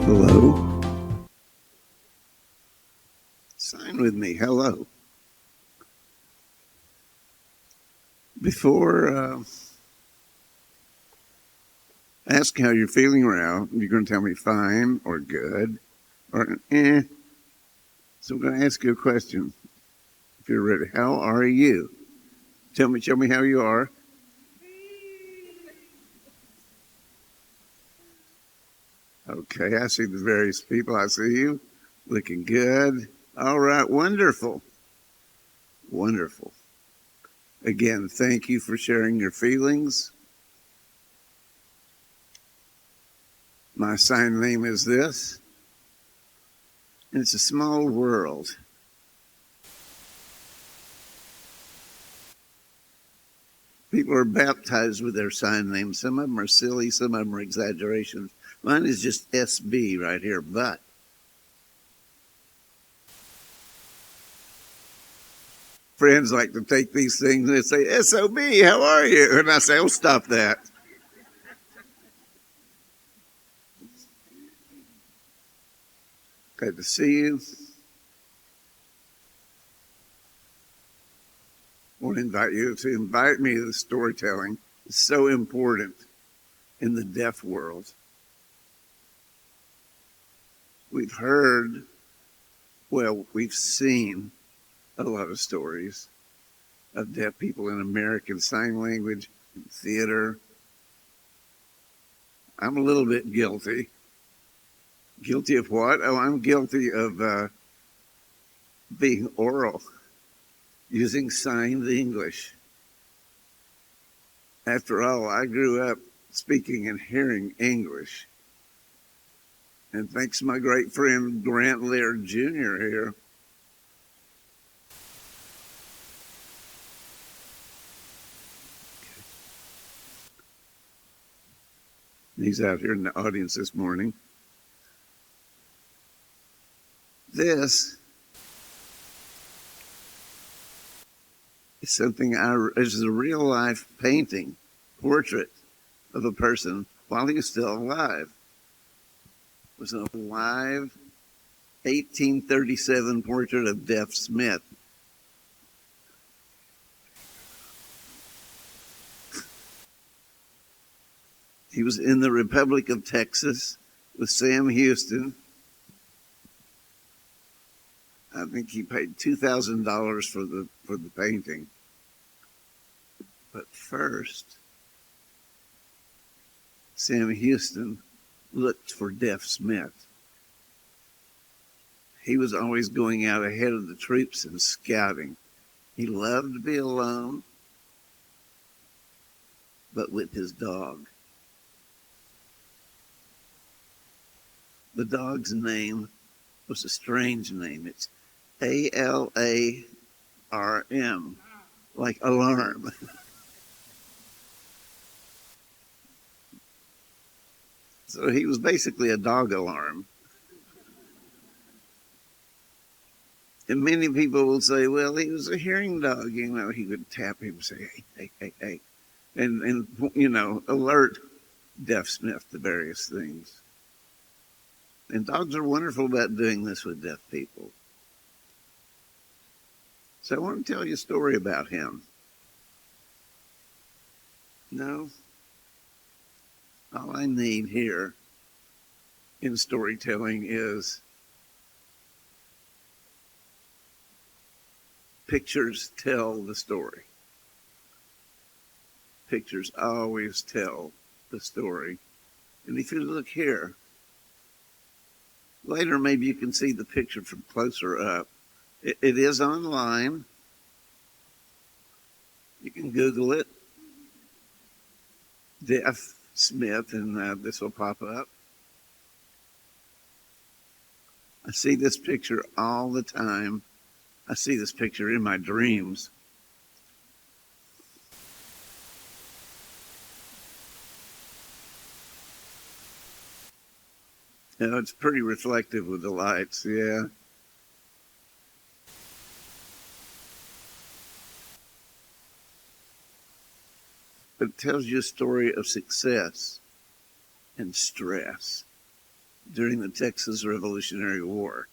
Hello. Sign with me. Hello. Before ask how you're feeling around, you're going to tell me fine or good or eh. So I'm going to ask you a question. If you're ready, how are you? Show me how you are. Okay, I see the various people. I see you looking good. All right, wonderful. Wonderful. Again, thank you for sharing your feelings. My sign name is this, and it's a small world. People are baptized with their sign names. Some of them are silly, some of them are exaggerations. Mine is just SB right here, but friends like to take these things and they say, SOB, how are you? And I say, oh, stop that. Good to see you. I want to invite you to invite me to the storytelling. It's so important in the deaf world. We've heard, we've seen a lot of stories of deaf people in American Sign Language, theater. I'm a little bit guilty. Guilty of what? Oh, I'm guilty of being oral, using signed English. After all, I grew up speaking and hearing English. And thanks to my great friend Grant Laird Jr. here, he's out here in the audience this morning. This is something this is a real life painting, portrait of a person while he was still alive. It was a live 1837 portrait of Deaf Smith. He was in the Republic of Texas with Sam Houston. I think he paid $2,000 for the painting. But first, Sam Houston looked for Deaf Smith. He was always going out ahead of the troops and scouting. He loved to be alone, but with his dog. The dog's name was a strange name. It's ALARM, like alarm. So he was basically a dog alarm. And many people will say, well, he was a hearing dog. You know, he would tap him and say, hey, hey, hey, hey. And you know, alert Deaf Smith to various things. And dogs are wonderful about doing this with deaf people. So I want to tell you a story about him. No, all I need here in storytelling is pictures tell the story. Pictures always tell the story. And if you look here, later maybe you can see the picture from closer up. It is online. You can Google it. Deaf Smith, and this will pop up. I see this picture all the time. I see this picture in my dreams. You know, it's pretty reflective with the lights, yeah. but it tells you a story of success and stress during the Texas Revolutionary War.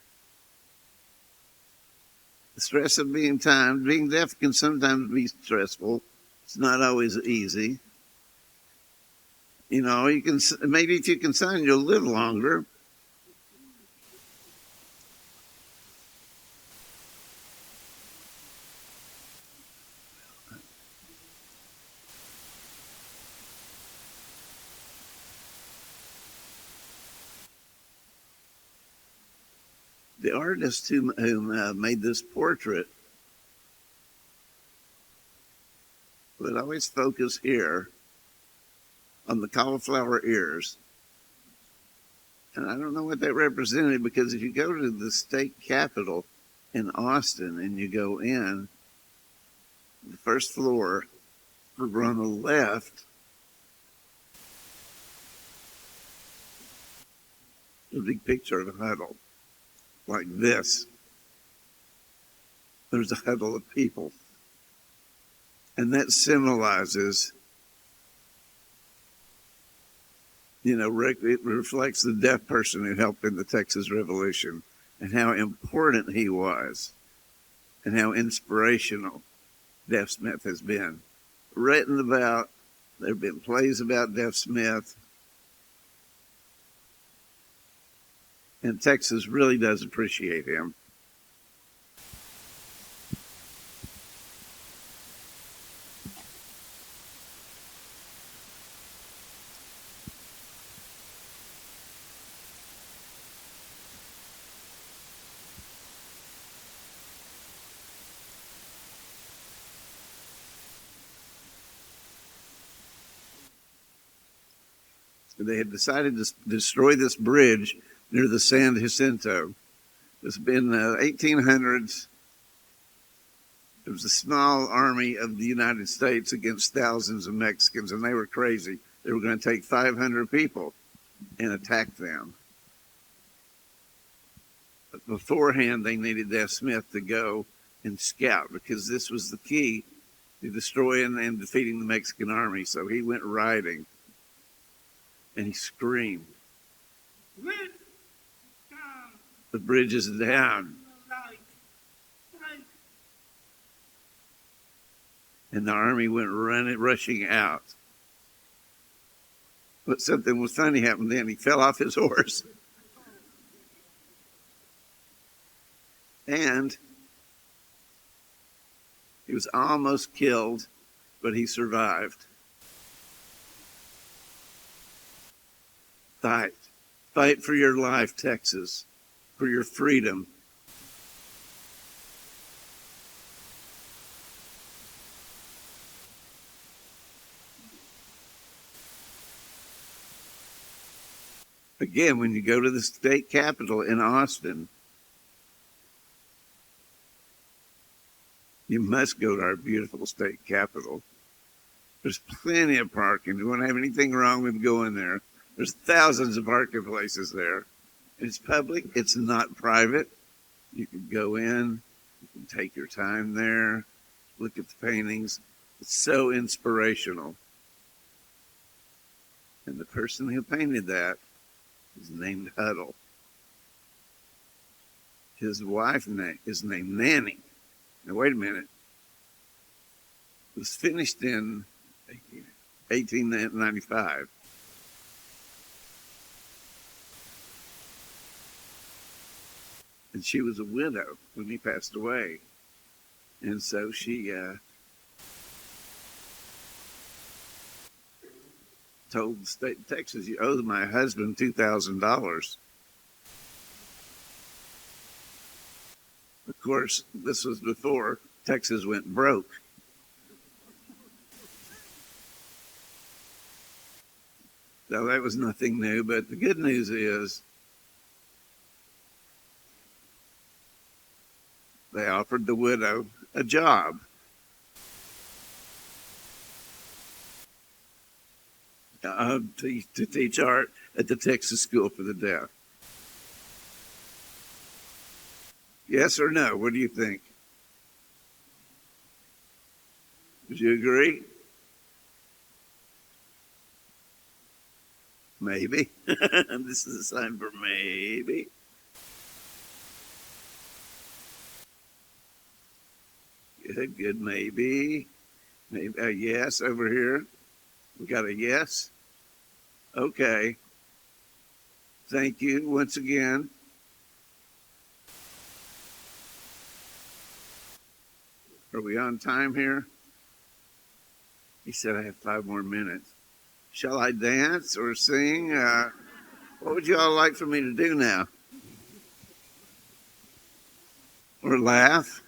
The stress of being timed, being deaf can sometimes be stressful. It's not always easy. You know, you can maybe if you can sign, you'll live longer. The artist who made this portrait would always focus here on the cauliflower ears. And I don't know what that represented, because if you go to the state capitol in Austin and you go in, the first floor, over on the left, a big picture of a huddle like this. There's a huddle of people. And that symbolizes, you know, it reflects the deaf person who helped in the Texas Revolution and how important he was and how inspirational Deaf Smith has been. Written about, there have been plays about Deaf Smith, and Texas really does appreciate him. They had decided to destroy this bridge near the San Jacinto. It's been 1800s. It was a small army of the United States against thousands of Mexicans, and they were crazy. They were going to take 500 people and attack them. But beforehand, they needed Deaf Smith to go and scout, because this was the key to destroying and defeating the Mexican army. So he went riding, and he screamed, "The bridge is down." And the army went rushing out. But something was funny happened then. He fell off his horse. And he was almost killed, but he survived. Fight. Fight for your life, Texas, for your freedom. Again, when you go to the state capitol in Austin, you must go to our beautiful state capitol. There's plenty of parking. You won't have anything wrong with going there. There's thousands of parking places there. It's public. It's not private. You can go in. You can take your time there. Look at the paintings. It's so inspirational. And the person who painted that is named Huddle. His wife is named Nanny. Now, wait a minute. It was finished in 1895. And she was a widow when he passed away. And so she told the state of Texas, "You owe my husband $2,000. Of course, this was before Texas went broke. So that was nothing new. But the good news is they offered the widow a job. To teach art at the Texas School for the Deaf. Yes or no? What do you think? Would you agree? Maybe. This is a sign for maybe. Good, good, maybe. Maybe a yes over here. We got a yes. Okay. Thank you once again. Are we on time here? He said I have 5 more minutes. Shall I dance or sing? What would you all like for me to do now? Or laugh?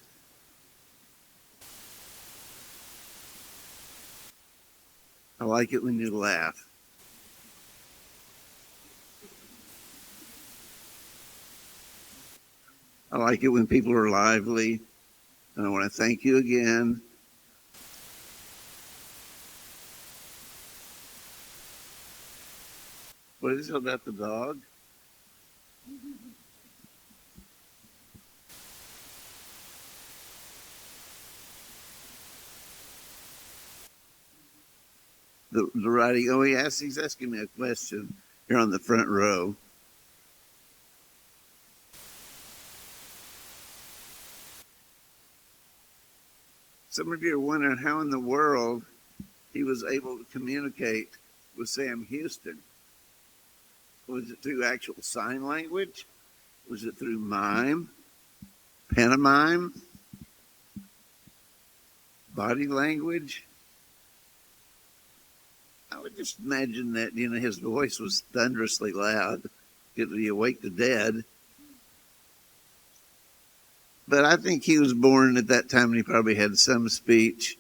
I like it when you laugh. I like it when people are lively. And I want to thank you again. What is it about the dog? The writing. Oh, he's asking me a question here on the front row. Some of you are wondering how in the world he was able to communicate with Sam Houston. Was it through actual sign language? Was it through mime, pantomime, body language? I would just imagine that, his voice was thunderously loud. It would awake the dead. But I think he was born at that time and he probably had some speech.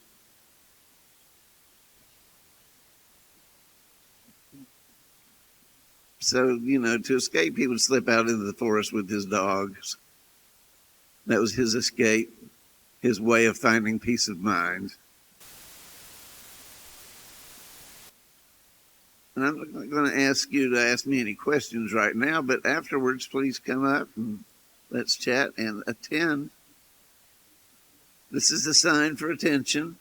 So, to escape, he would slip out into the forest with his dogs. That was his escape, his way of finding peace of mind. And I'm not going to ask you to ask me any questions right now, but afterwards, please come up and let's chat and attend. This is a sign for attention.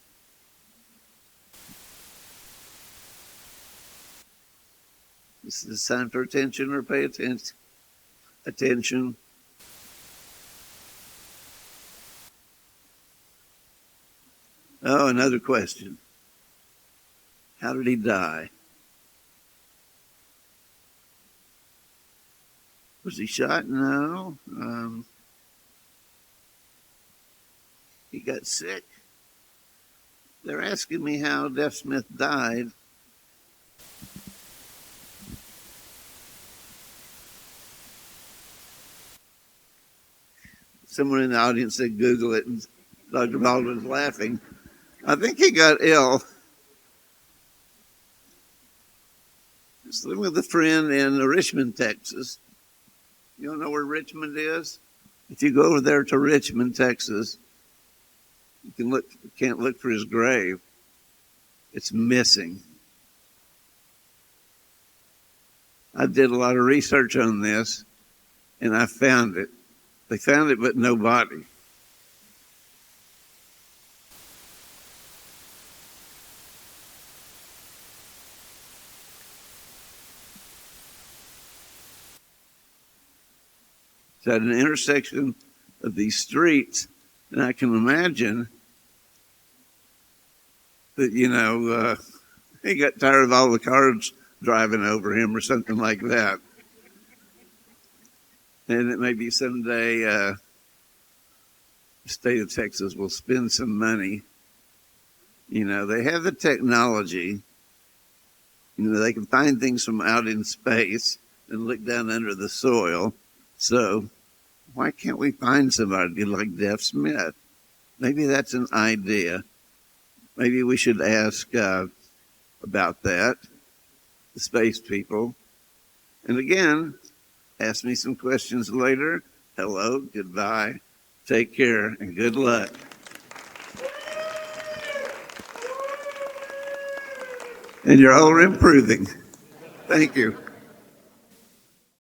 This is a sign for attention or pay attention. Attention. Oh, another question. How did he die? Was he shot? No. He got sick. They're asking me how Deaf Smith died. Someone in the audience said Google it, and Dr. Baldwin's laughing. I think he got ill. Just living with a friend in Richmond, Texas. You don't know where Richmond is? If you go over there to Richmond, Texas, you can't look for his grave. It's missing. I did a lot of research on this, and I found it. They found it, but no body. It's at an intersection of these streets, and I can imagine that, he got tired of all the cars driving over him or something like that. And it may be someday the state of Texas will spend some money. They have the technology. They can find things from out in space and look down under the soil. So why can't we find somebody like Deaf Smith? Maybe that's an idea. Maybe we should ask about that, the space people. And again, ask me some questions later. Hello, goodbye, take care, and good luck. And you're all improving. Thank you.